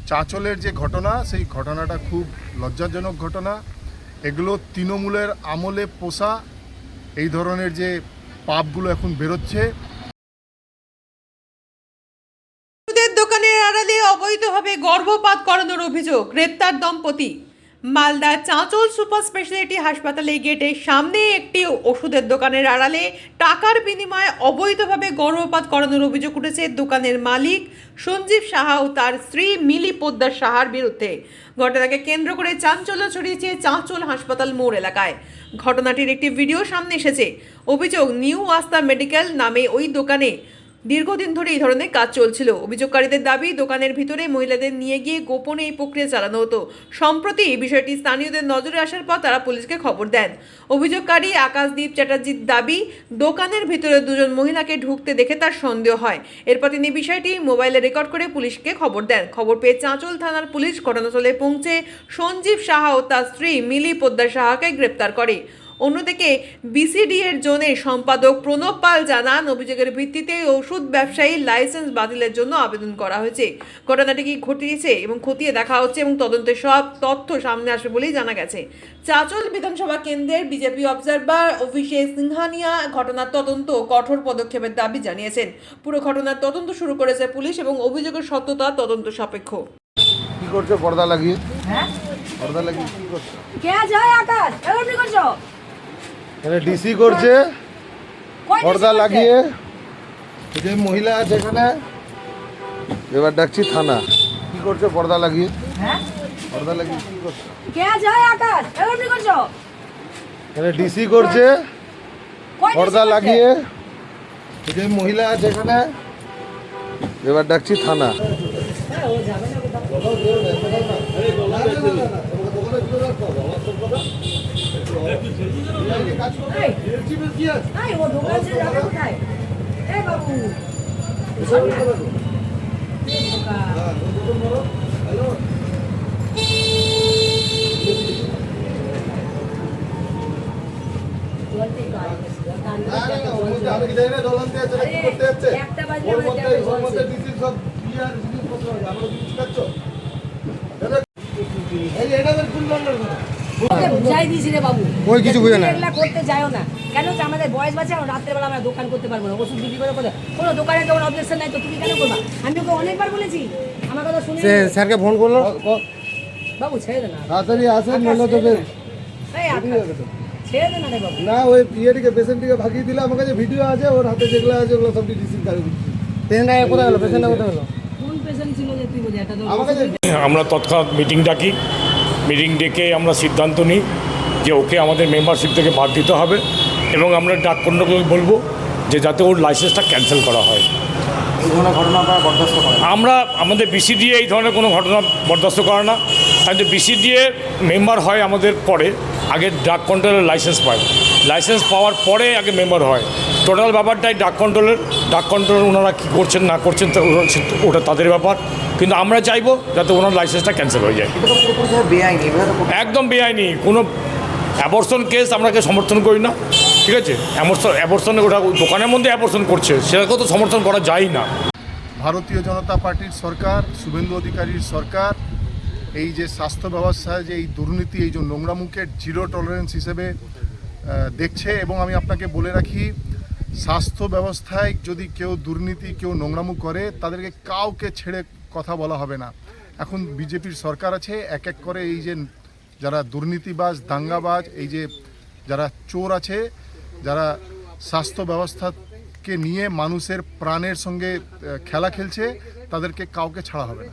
চাঁচলের যে ঘটনা, সেই ঘটনাটা খুব লজ্জাজনক ঘটনা। এগুলো তৃণমূলের আমলে পোষা এই ধরনের যে পাপগুলো এখন বেরোচ্ছে। দোকানের আড়ালে অবৈধভাবে গর্ভপাত করানোর অভিযোগ, গ্রেপ্তার দম্পতি। মালদার চাঁচল সুপার স্পেশালিটি হাসপাতালে গেটের সামনে একটি ওষুধের দোকানের আড়ালে টাকার বিনিময়ে অবৈধভাবে গর্ভপাত করানোর অভিযোগ উঠেছে দোকানের মালিক সঞ্জীব সাহা ও তার স্ত্রী মিলি পোদ্দার সাহার বিরুদ্ধে। ঘটনাকে কেন্দ্র করে চাঞ্চল্য ছড়িয়েছে চাঁচল হাসপাতাল মোড় এলাকায়। ঘটনাটির একটি ভিডিও সামনে এসেছে। অভিযোগ, নিউ আস্থা মেডিকেল নামে ওই দোকানে দীর্ঘদিন ধরে এই ধরনের কাজ চলছিল। অভিযোগকারীদের দাবি, দোকানের ভিতরে মহিলাদের নিয়ে গিয়ে গোপনে এই প্রক্রিয়া চালানো হতো। সম্প্রতি এই বিষয়টি স্থানীয়দের নজরে আসার পর তারা পুলিশকে খবর দেন। অভিযোগকারী আকাশদীপ চ্যাটার্জির দাবি, দোকানের ভিতরে দুজন মহিলাকে ঢুকতে দেখে তার সন্দেহ হয়। এরপর তিনি বিষয়টি মোবাইলে রেকর্ড করে পুলিশকে খবর দেন। খবর পেয়ে চাঁচল থানার পুলিশ ঘটনাস্থলে পৌঁছে সঞ্জীব সাহা ও তার স্ত্রী মিলি পোদ্দার সাহাকে গ্রেপ্তার করে। অন্যদিকে বিসিডি এর জোনের সম্পাদক প্রণব পাল জানান, অভিযোগের ভিত্তিতে ওষুধ ব্যবসায়ীর লাইসেন্স বাতিলের জন্য আবেদন করা হয়েছে। ঘটনাটি কি ঘটিয়েছে এবং খতিয়ে দেখা হচ্ছে এবং তদন্তে সব তথ্য সামনে আসবে বলেই জানা গেছে। চাঁচল বিধানসভা কেন্দ্রের বিজেপি অবজারভার অভিষেক সিংহানিয়া ঘটনার তদন্ত ও কঠোর পদক্ষেপের দাবি জানিয়েছেন। পুরো ঘটনার তদন্ত শুরু করেছে পুলিশ এবং অভিযোগের সত্যতা তদন্ত সাপেক্ষ। কি করছে পর্দা লাগিয়ে? হ্যাঁ, পর্দা লাগিয়ে কি করছে? কে যায় আকাশ? এবার কি করছো? এখানে ডিসি করছে কই ডিসি পর্দা করছে? লাগিয়ে। এই যে মহিলা আছে এখানে, এবার ডাকছি থানা। কি করছে পর্দা লাগিয়ে? হ্যাঁ, পর্দা লাগিয়ে কি করছে? কে যায় আকাশ? এবার কি করছো? এখানে ডিসি করছে কই ডিসি পর্দা করছে? লাগিয়ে। এই যে মহিলা আছে এখানে, এবার ডাকছি থানা। হ্যাঁ, ও যাবে না কোথাও। এই, ও দোকান ছেড়ে যাবে কোথায়? এই বাবু, একটা বাজলে আমাদের বুঝাই দিয়েছি রে বাবু, ওই কিছু বুঝে না। এগুলা করতে যাও না। কেন যে আমাদের বয়স বাঁচে, রাত্রের বেলা আমরা দোকান করতে পারবো না, ওষুধ বিক্রি করে কোনো দোকানে তোমার অবজেকশন নাই তো তুমি কেন করবা? আমি ওকে অনেকবার বলেছি, আমার কথা শুনে স্যারকে ফোন করলো, বাবু ছেড়ে দে না। তাড়াতাড়ি আসেন, নইলে তো ফের এই আকাশ, ছেড়ে দে না রে বাবু। না। ওই ইয়েটিকে পেশেন্টটিকে ভাগিয়ে দিলে, আমার কাছে ভিডিও আছে, ওর হাতে যেগুলো আছে ওগুলো সব ডিসিশন করে দিচ্ছি। পেশেন্টটা কোথায় গেলো? পেশেন্টটা কোথায় গেলো? কোন পেশেন্ট ছিল যে তুই বলি এটা তো আমার কাছে আমরা তৎক্ষণাৎ মিটিং ডাকি। মিটিং ডেকে আমরা সিদ্ধান্ত নিই যে ওকে আমাদের মেম্বারশিপ থেকে বাদ দিতে হবে এবং আমরা ডাক কন্ট্রোলকে বলবো যে যাতে ওর লাইসেন্সটা ক্যান্সেল করা হয়। আমরা আমাদের বিসিডিএ এই ধরনের কোনো ঘটনা বরদাস্ত করে না। কিন্তু বিসিডিএ মেম্বার হয় আমাদের পরে, আগে ড্রাগ কন্ট্রোলের লাইসেন্স পায়। লাইসেন্স পাওয়ার পরে আগে মেম্বার হয়। টোটাল ব্যাপারটাই ড্রাগ কন্ট্রোল ওনারা কী করছেন না করছেন ওটা তাদের ব্যাপার। কিন্তু আমরা চাইবো যাতে ওনার লাইসেন্সটা ক্যান্সেল হয়ে যায়। একদম বেআইনি কোনো অ্যাবর্শন কেস আমরাকে সমর্থন করি না, ঠিক আছে? অ্যাবর্শনে ওটা দোকানের মধ্যে অ্যাবর্শন করছে, সেটাকেও তো সমর্থন করা যায় না। ভারতীয় জনতা পার্টির সরকার, শুভেন্দু অধিকারীর সরকার এই যে স্বাস্থ্য ব্যবস্থায় যে এই দুর্নীতি, এই যে নোংরা মুখের জিরো টলারেন্স হিসেবে দেখছে। এবং আমি আপনাকে বলে রাখি, স্বাস্থ্য ব্যবস্থায় যদি কেউ দুর্নীতি, কেউ নোংরামু করে, তাদেরকে কাউকে ছেড়ে কথা বলা হবে না। এখন বিজেপির সরকার আছে, এক এক করে এই যে যারা দুর্নীতিবাজ, দাঙ্গাবাজ, এই যে যারা চোর আছে, যারা স্বাস্থ্য ব্যবস্থাকে নিয়ে মানুষের প্রাণের সঙ্গে খেলা খেলছে, তাদেরকে কাউকে ছাড়া হবে না।